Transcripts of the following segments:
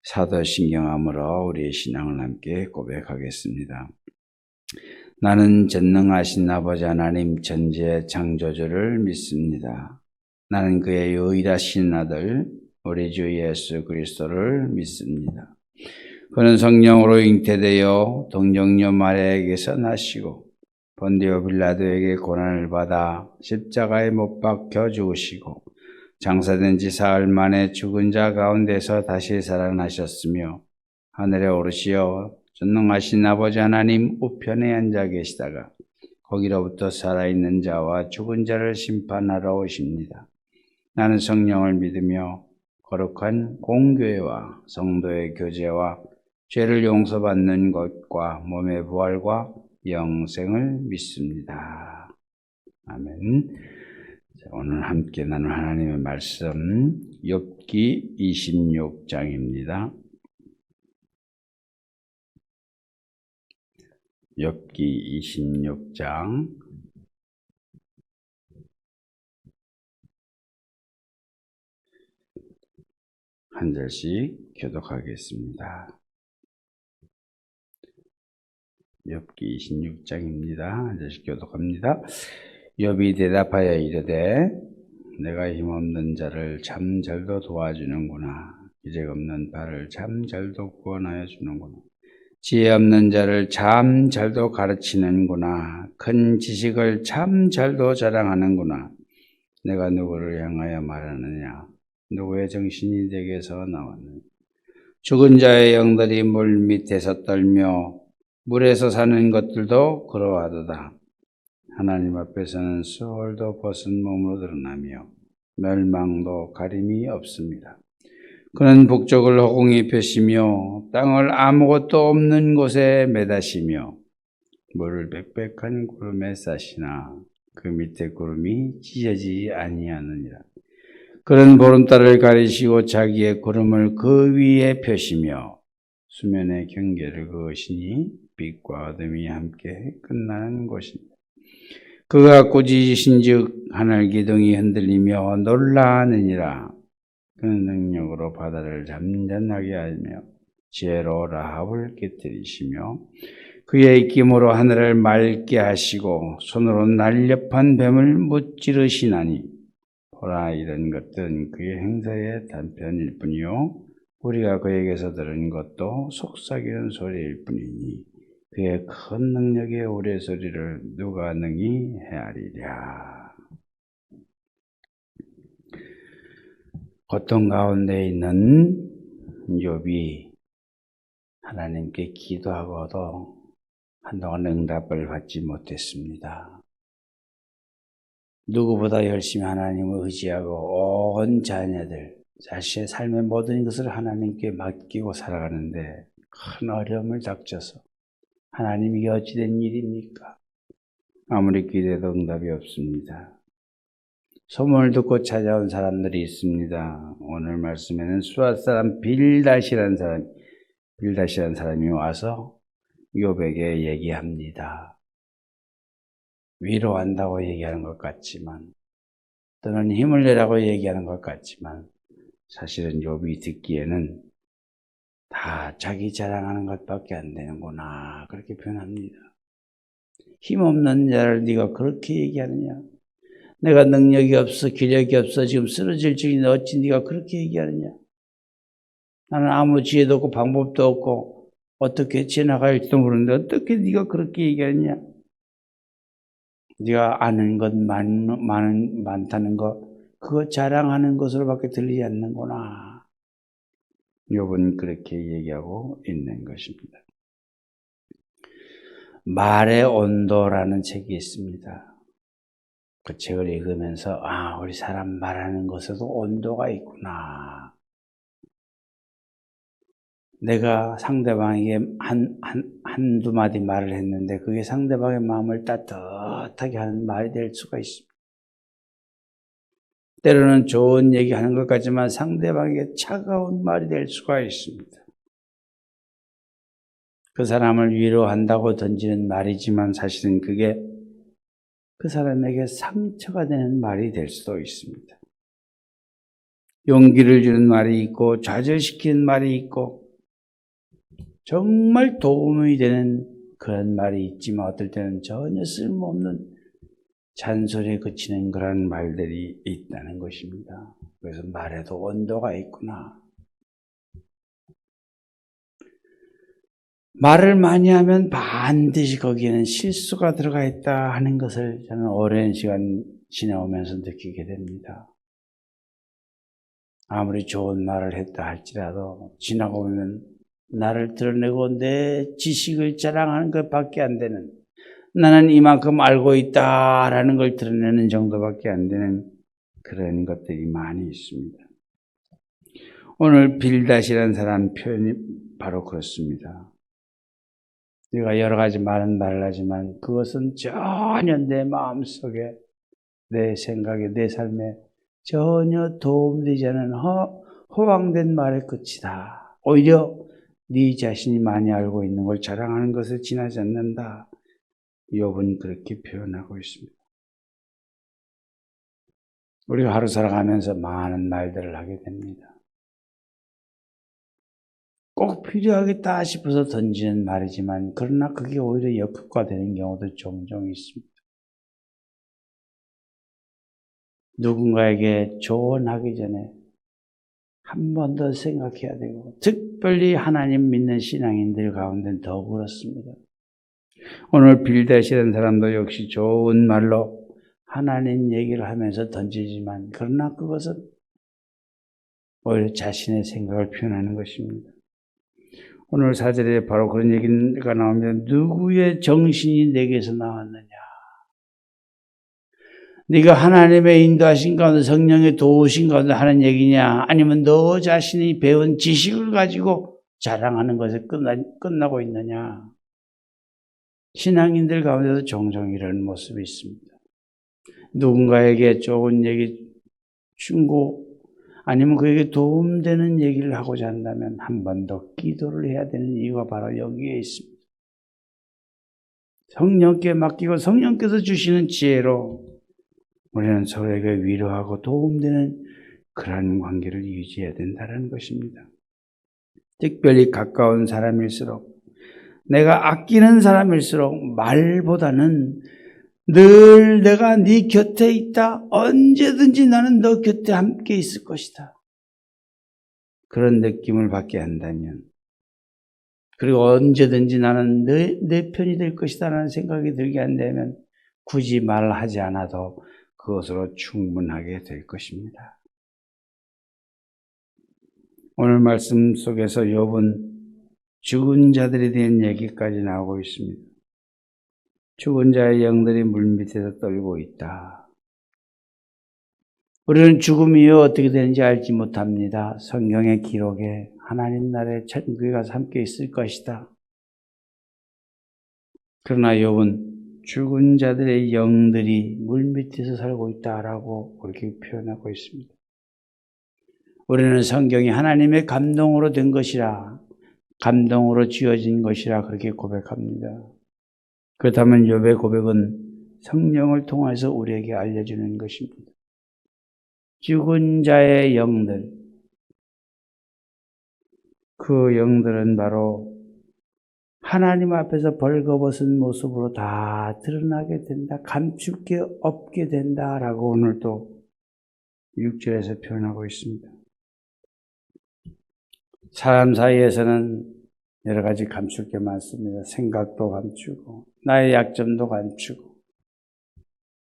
사도신경함으로 우리의 신앙을 함께 고백하겠습니다. 나는 전능하신 아버지 하나님 전지의 창조주를 믿습니다. 나는 그의 유일하신 아들 우리 주 예수 그리스도를 믿습니다. 그는 성령으로 잉태되어 동정녀 마리아에게서 나시고 본디오 빌라도에게 고난을 받아 십자가에 못 박혀 죽으시고 장사된 지 사흘 만에 죽은 자 가운데서 다시 살아나셨으며 하늘에 오르시어 전능하신 아버지 하나님 우편에 앉아 계시다가 거기로부터 살아있는 자와 죽은 자를 심판하러 오십니다. 나는 성령을 믿으며 거룩한 공교회와 성도의 교제와 죄를 용서받는 것과 몸의 부활과 영생을 믿습니다. 아멘. 오늘 함께 나눌 하나님의 말씀 욥기 26장입니다. 욥기 26장 한 절씩 교독하겠습니다. 욥기 26장입니다. 한 절씩 교독합니다. 욥이 대답하여 이르되 내가 힘없는 자를 참 잘도 도와주는구나. 기책 없는 발을 참 잘도 구원하여 주는구나. 지혜 없는 자를 참 잘도 가르치는구나. 큰 지식을 참 잘도 자랑하는구나. 내가 누구를 향하여 말하느냐. 누구의 정신이 내게서 나왔느냐. 죽은 자의 영들이 물 밑에서 떨며 물에서 사는 것들도 그러하도다. 하나님 앞에서는 수월도 벗은 몸으로 드러나며 멸망도 가림이 없습니다. 그는 북쪽을 허공에 펴시며 땅을 아무것도 없는 곳에 매다시며 물을 빽빽한 구름에 싸시나 그 밑에 구름이 찢어지지 아니하느니라. 그는 보름달을 가리시고 자기의 구름을 그 위에 펴시며 수면의 경계를 그으시니 빛과 어둠이 함께 끝나는 곳입니다. 그가 꾸짖으신즉 하늘 기둥이 흔들리며 놀라느니라. 그는 능력으로 바다를 잠잠하게 하며 지혜로 라합을 깨뜨리시며 그의 입김으로 하늘을 맑게 하시고 손으로 날렵한 뱀을 무찌르시나니 보라 이런 것들은 그의 행사의 단편일 뿐이요 우리가 그에게서 들은 것도 속삭이는 소리일 뿐이니 그의 큰 능력의 우레소리를 누가 능히 헤아리랴. 고통 가운데 있는 욥이 하나님께 기도하고도 한동안 응답을 받지 못했습니다. 누구보다 열심히 하나님을 의지하고 온 자녀들, 자신의 삶의 모든 것을 하나님께 맡기고 살아가는데 큰 어려움을 닥쳐서 하나님 이게 어찌된 일입니까? 아무리 기도해도 응답이 없습니다. 소문을 듣고 찾아온 사람들이 있습니다. 오늘 말씀에는 수앗 사람 빌닷이라는 사람이 와서 욥에게 얘기합니다. 위로한다고 얘기하는 것 같지만 또는 힘을 내라고 얘기하는 것 같지만 사실은 욥이 듣기에는 다 자기 자랑하는 것밖에 안 되는구나 그렇게 표현합니다. 힘없는 자를 네가 그렇게 얘기하느냐. 내가 능력이 없어 기력이 없어 지금 쓰러질 중인데 어찌 네가 그렇게 얘기하느냐. 나는 아무 지혜도 없고 방법도 없고 어떻게 지나갈지도 모르는데 어떻게 네가 그렇게 얘기하느냐. 네가 아는 것 많다는 것 그거 자랑하는 것으로밖에 들리지 않는구나. 욥은 그렇게 얘기하고 있는 것입니다. 말의 온도라는 책이 있습니다. 그 책을 읽으면서 우리 사람 말하는 것에도 온도가 있구나. 내가 상대방에게 한두 마디 말을 했는데 그게 상대방의 마음을 따뜻하게 하는 말이 될 수가 있습니다. 때로는 좋은 얘기하는 것 같지만 상대방에게 차가운 말이 될 수가 있습니다. 그 사람을 위로한다고 던지는 말이지만 사실은 그게 그 사람에게 상처가 되는 말이 될 수도 있습니다. 용기를 주는 말이 있고 좌절시키는 말이 있고 정말 도움이 되는 그런 말이 있지만 어떨 때는 전혀 쓸모없는 잔소리에 그치는 그런 말들이 있다는 것입니다. 그래서 말에도 온도가 있구나. 말을 많이 하면 반드시 거기에는 실수가 들어가 있다 하는 것을 저는 오랜 시간 지나오면서 느끼게 됩니다. 아무리 좋은 말을 했다 할지라도 지나고 보면 나를 드러내고 내 지식을 자랑하는 것밖에 안 되는, 나는 이만큼 알고 있다라는 걸 드러내는 정도밖에 안 되는 그런 것들이 많이 있습니다. 오늘 빌닷이라는 사람 표현이 바로 그렇습니다. 우리가 여러 가지 많은 말을 하지만 그것은 전혀 내 마음속에, 내 생각에, 내 삶에 전혀 도움되지 않은 허황된 말의 끝이다. 오히려 네 자신이 많이 알고 있는 걸 자랑하는 것에 지나지 않는다. 욥은 그렇게 표현하고 있습니다. 우리가 하루 살아가면서 많은 말들을 하게 됩니다. 꼭 필요하겠다 싶어서 던지는 말이지만 그러나 그게 오히려 역효과되는 경우도 종종 있습니다. 누군가에게 조언하기 전에 한 번 더 생각해야 되고, 특별히 하나님 믿는 신앙인들 가운데는 더 그렇습니다. 오늘 빌닷이라는 사람도 역시 좋은 말로 하나님 얘기를 하면서 던지지만 그러나 그것은 오히려 자신의 생각을 표현하는 것입니다. 오늘 4절에 바로 그런 얘기가 나오면 누구의 정신이 내게서 나왔느냐. 네가 하나님의 인도하신 가운데 성령의 도우신 가운데 하는 얘기냐, 아니면 너 자신이 배운 지식을 가지고 자랑하는 것에 끝나고 있느냐. 신앙인들 가운데도 종종 이런 모습이 있습니다. 누군가에게 좋은 얘기, 충고, 아니면 그에게 도움되는 얘기를 하고자 한다면 한 번 더 기도를 해야 되는 이유가 바로 여기에 있습니다. 성령께 맡기고 성령께서 주시는 지혜로 우리는 서로에게 위로하고 도움되는 그런 관계를 유지해야 된다는 것입니다. 특별히 가까운 사람일수록, 내가 아끼는 사람일수록 말보다는 늘 내가 네 곁에 있다, 언제든지 나는 너 곁에 함께 있을 것이다, 그런 느낌을 받게 한다면, 그리고 언제든지 나는 내 편이 될 것이다 라는 생각이 들게 한다면 굳이 말을 하지 않아도 그것으로 충분하게 될 것입니다. 오늘 말씀 속에서 욥은 죽은 자들에 대한 얘기까지 나오고 있습니다. 죽은 자의 영들이 물밑에서 떨고 있다. 우리는 죽음이 어떻게 되는지 알지 못합니다. 성경의 기록에 하나님 나라의 천국에 가서 함께 있을 것이다. 그러나 욥은 죽은 자들의 영들이 물밑에서 살고 있다라고 그렇게 표현하고 있습니다. 우리는 성경이 하나님의 감동으로 된 것이라, 감동으로 지어진 것이라 그렇게 고백합니다. 그렇다면 욥의 고백은 성령을 통해서 우리에게 알려주는 것입니다. 죽은 자의 영들, 그 영들은 바로 하나님 앞에서 벌거벗은 모습으로 다 드러나게 된다, 감출 게 없게 된다라고 오늘 또 6절에서 표현하고 있습니다. 사람 사이에서는 여러 가지 감출 게 많습니다. 생각도 감추고 나의 약점도 감추고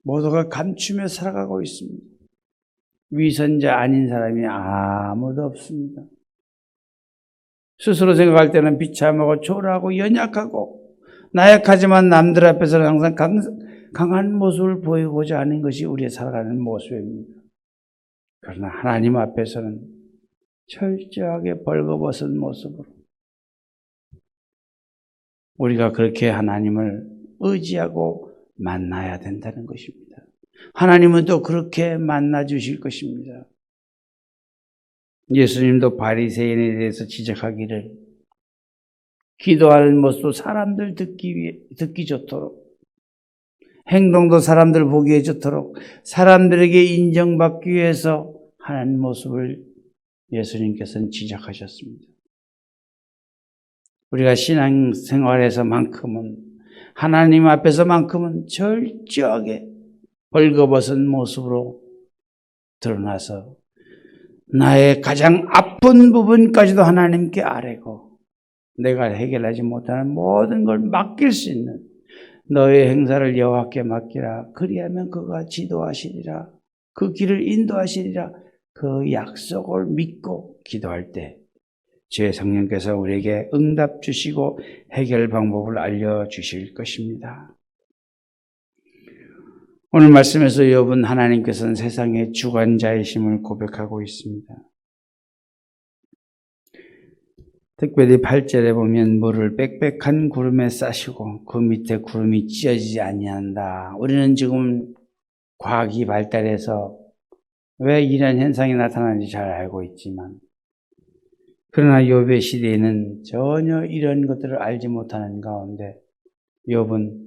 모두가 감추며 살아가고 있습니다. 위선자 아닌 사람이 아무도 없습니다. 스스로 생각할 때는 비참하고 초라하고 연약하고 나약하지만 남들 앞에서는 항상 강한 모습을 보이고자 하는 것이 우리의 살아가는 모습입니다. 그러나 하나님 앞에서는 철저하게 벌거벗은 모습으로 우리가 그렇게 하나님을 의지하고 만나야 된다는 것입니다. 하나님은 또 그렇게 만나 주실 것입니다. 예수님도 바리새인에 대해서 지적하기를 기도하는 모습도 사람들 듣기 좋도록, 행동도 사람들 보기에 좋도록, 사람들에게 인정받기 위해서 하나님 모습을 예수님께서는 지적하셨습니다. 우리가 신앙생활에서만큼은 하나님 앞에서만큼은 철저하게 벌거벗은 모습으로 드러나서 나의 가장 아픈 부분까지도 하나님께 아뢰고 내가 해결하지 못하는 모든 걸 맡길 수 있는 너의 행사를 여호와께 맡기라. 그리하면 그가 지도하시리라. 그 길을 인도하시리라. 그 약속을 믿고 기도할 때 주의 성령께서 우리에게 응답 주시고 해결 방법을 알려주실 것입니다. 오늘 말씀에서 욥은 하나님께서는 세상의 주관자이심을 고백하고 있습니다. 특별히 8절에 보면 물을 빽빽한 구름에 싸시고 그 밑에 구름이 찢어지지 아니한다. 우리는 지금 과학이 발달해서 왜 이런 현상이 나타나는지 잘 알고 있지만 그러나 욥의 시대에는 전혀 이런 것들을 알지 못하는 가운데 욥은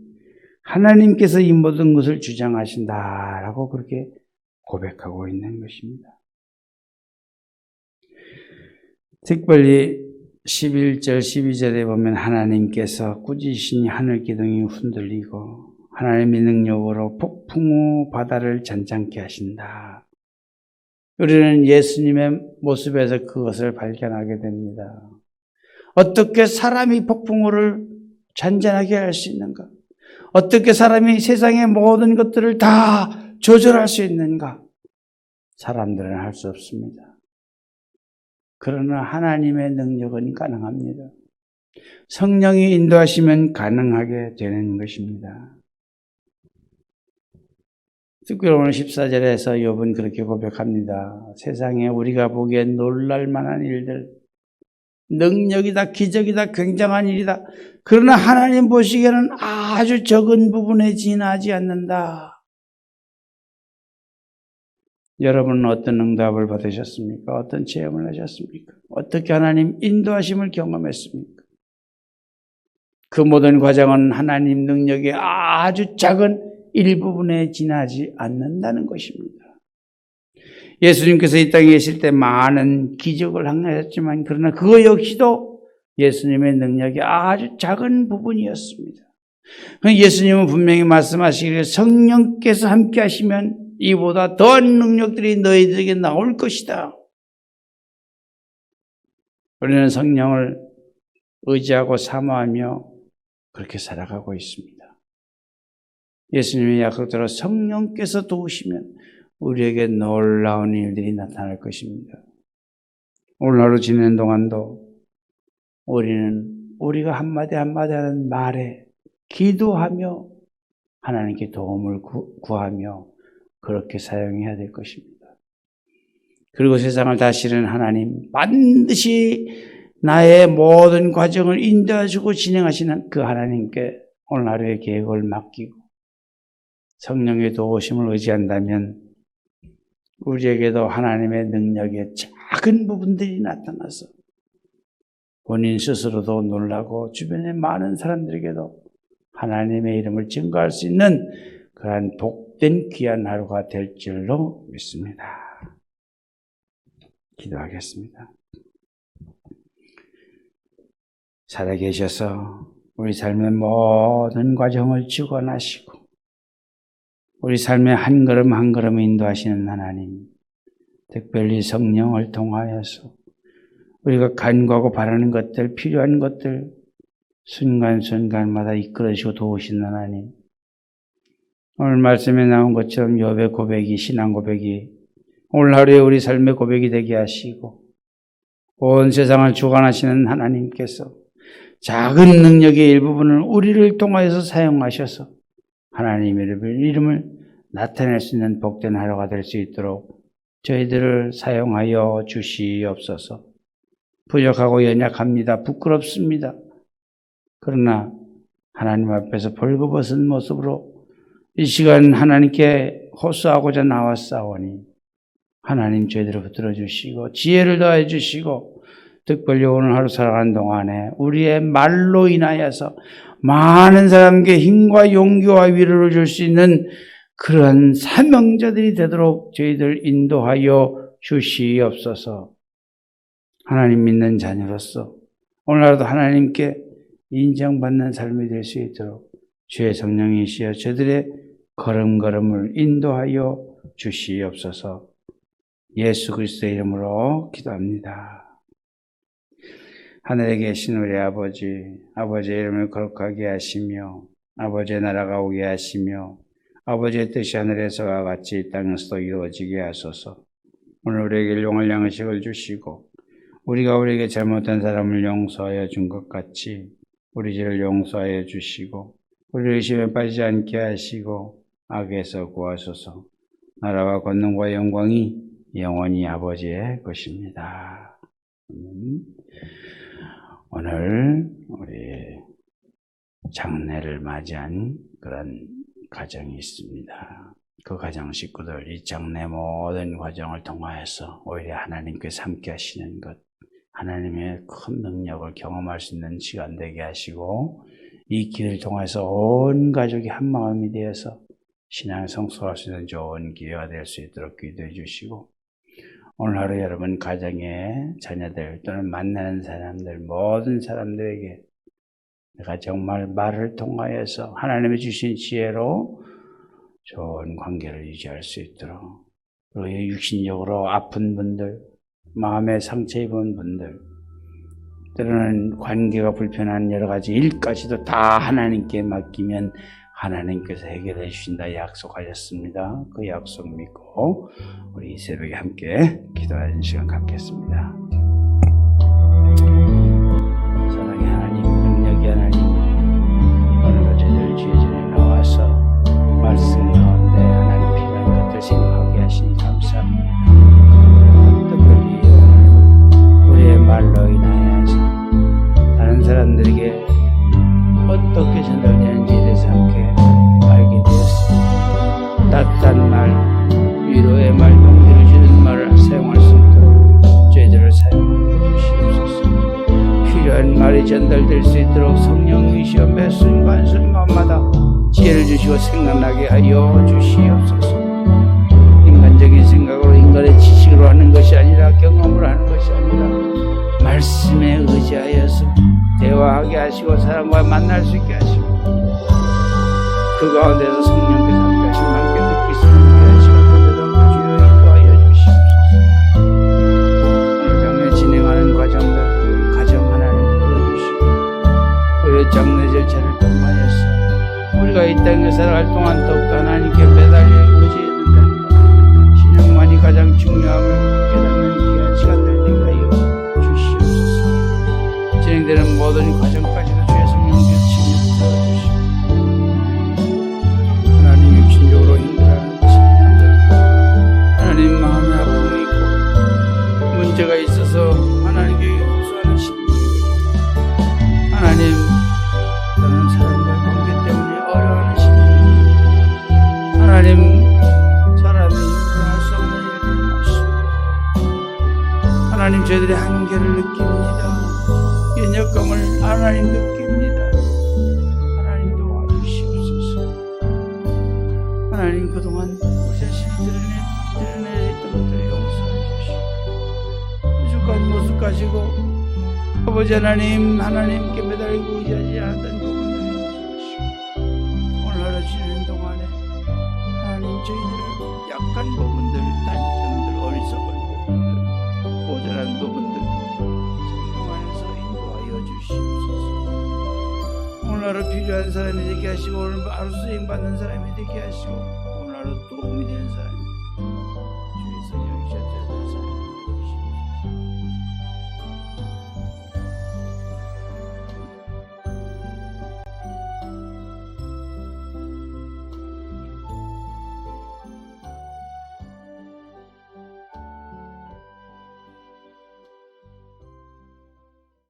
하나님께서 이 모든 것을 주장하신다라고 그렇게 고백하고 있는 것입니다. 특별히 11절, 12절에 보면 하나님께서 꾸짖으시니 하늘 기둥이 흔들리고 하나님의 능력으로 폭풍 후 바다를 잔잔케 하신다. 우리는 예수님의 모습에서 그것을 발견하게 됩니다. 어떻게 사람이 폭풍우를 잔잔하게 할 수 있는가? 어떻게 사람이 세상의 모든 것들을 다 조절할 수 있는가? 사람들은 할 수 없습니다. 그러나 하나님의 능력은 가능합니다. 성령이 인도하시면 가능하게 되는 것입니다. 특별히 오늘 14절에서 욥은 그렇게 고백합니다. 세상에 우리가 보기엔 놀랄 만한 일들, 능력이다, 기적이다, 굉장한 일이다. 그러나 하나님 보시기에는 아주 적은 부분에 지나지 않는다. 여러분은 어떤 응답을 받으셨습니까? 어떤 체험을 하셨습니까? 어떻게 하나님 인도하심을 경험했습니까? 그 모든 과정은 하나님 능력의 아주 작은 일부분에 지나지 않는다는 것입니다. 예수님께서 이 땅에 계실 때 많은 기적을 행하셨지만 그러나 그거 역시도 예수님의 능력이 아주 작은 부분이었습니다. 예수님은 분명히 말씀하시기를 성령께서 함께 하시면 이보다 더한 능력들이 너희들에게 나올 것이다. 우리는 성령을 의지하고 사모하며 그렇게 살아가고 있습니다. 예수님의 약속대로 성령께서 도우시면 우리에게 놀라운 일들이 나타날 것입니다. 오늘 하루 지내는 동안도 우리는 우리가 한마디 한마디 하는 말에 기도하며 하나님께 도움을 구하며 그렇게 사용해야 될 것입니다. 그리고 세상을 다스리는 하나님, 반드시 나의 모든 과정을 인도하시고 진행하시는 그 하나님께 오늘 하루의 계획을 맡기고 성령의 도우심을 의지한다면 우리에게도 하나님의 능력의 작은 부분들이 나타나서 본인 스스로도 놀라고 주변의 많은 사람들에게도 하나님의 이름을 증거할 수 있는 그러한 복된 귀한 하루가 될 줄로 믿습니다. 기도하겠습니다. 살아계셔서 우리 삶의 모든 과정을 주관하시고 우리 삶의 한 걸음 한 걸음 인도하시는 하나님, 특별히 성령을 통하여서 우리가 간구하고 바라는 것들, 필요한 것들 순간순간마다 이끌어주시고 도우시는 하나님, 오늘 말씀에 나온 것처럼 욥의 고백이, 신앙 고백이 오늘 하루에 우리 삶의 고백이 되게 하시고 온 세상을 주관하시는 하나님께서 작은 능력의 일부분을 우리를 통하여서 사용하셔서 하나님의 이름을 나타낼 수 있는 복된 하루가 될 수 있도록 저희들을 사용하여 주시옵소서. 부족하고 연약합니다. 부끄럽습니다. 그러나 하나님 앞에서 벌거벗은 모습으로 이 시간 하나님께 호소하고자 나왔사오니 하나님 저희들을 붙들어 주시고 지혜를 더해 주시고 특별히 오늘 하루 살아가는 동안에 우리의 말로 인하여서 많은 사람에게 힘과 용기와 위로를 줄 수 있는 그런 사명자들이 되도록 저희들 인도하여 주시옵소서. 하나님 믿는 자녀로서 오늘 하루도 하나님께 인정받는 삶이 될 수 있도록 주의 성령이시여 저들의 걸음걸음을 인도하여 주시옵소서. 예수 그리스도의 이름으로 기도합니다. 하늘에 계신 우리 아버지의 이름을 거룩하게 하시며 아버지의 나라가 오게 하시며 아버지의 뜻이 하늘에서와 같이 이 땅에서도 이루어지게 하소서. 오늘 우리에게 일용할 양식을 주시고 우리가 우리에게 잘못한 사람을 용서하여 준 것 같이 우리 죄를 용서하여 주시고 우리를 의심에 빠지지 않게 하시고 악에서 구하소서. 나라와 권능과 영광이 영원히 아버지의 것입니다. 오늘 우리 장례를 맞이한 그런 가정이 있습니다. 그 가정 식구들 이 장례 모든 과정을 통하여서 오히려 하나님께서 함께 하시는 것, 하나님의 큰 능력을 경험할 수 있는 시간 되게 하시고 이 길을 통해서 온 가족이 한 마음이 되어서 신앙 성숙할 수 있는 좋은 기회가 될 수 있도록 기도해 주시고 오늘 하루 여러분 가정의 자녀들 또는 만나는 사람들 모든 사람들에게 내가 정말 말을 통하여서 하나님이 주신 지혜로 좋은 관계를 유지할 수 있도록 그리고 육신적으로 아픈 분들 마음에 상처 입은 분들 때로는 관계가 불편한 여러 가지 일까지도 다 하나님께 맡기면 하나님께서 해결해 주신다 약속하셨습니다. 그 약속 믿고 우리 이 새벽에 함께 기도하는 시간 갖겠습니다. 사랑의 하나님, 능력의 하나님, 오늘도 저희들 주의 전에 나와서 말씀 가운데 하나님 필요한 것들 생각하게 하시니 감사합니다. 특별히 우리의 말로 인하여서 다른 사람들에게 어떻게 전달되는지에 대해서 함께 알게 되었습니다. 따뜻한 말, 위로의 말, 용기를 주는 말을 사용할 수 있도록 저희들을 사용하여 주시옵소서. 필요한 말이 전달될 수 있도록 성령이시여 매 순간 순간마다 지혜를 주시고 생각나게 하여 주시옵소서. 인간적인 생각으로 인간의 지식으로 하는 것이 아니라 경험으로 하는 것이 아니라 말씀에 의지하여서 대화하게 하시고 사람과 만날 수 있게 하시고 그 가운데서 성령께서 함께 하시고 함께 듣고 있으면 귀한 시간 주여 인도하여 주시옵소서. 오늘 장례 진행하는 과정들 가정 하나님 불러주시고 우리의 장례 절차를 통하여서 우리가 이 땅에 살아갈 동안 더욱더 하나님께 매달려 의지해야 된다는 것 신앙만이 가장 중요함을 깨닫는 귀한 시간들 되게 하여 주시옵소서. 진행되는 모든 과정까지도 주의 성령께서 침입하여 주시고 하나님 육신적으로 힘들어하는 친구들 하나님 마음에 아픔이 있고 문제가 있어서 하나님께 호소하는 신부들 하나님 또는 사람과의 관계 때문에 어려워하는 신부들 하나님 사람이 힘들어할 수 없는 일들이 많습니다. 하나님 저희들의 한계를 느낍니다. 연약감을 하나님 느낍니다. 하나님 도와주시옵소서. 하나님 그동안 우리 자신이 드러내야 했던 것들을 용서해 주시고 부족한 모습 가지고 아버지 하나님께 매달리고 의지하지 않았던 부분을 용서하시고 오늘 하루 지내는 동안에 하나님 저희들의 약한 부분들, 단점들, 어리석은 부분들, 모자란 부분들 오늘 하루 필요한 사람이 되게 하시고 오늘 하루 수행받는 사람이 되게 하시고 오늘 하루 도움이 되는 사람이 주의 성령이 셔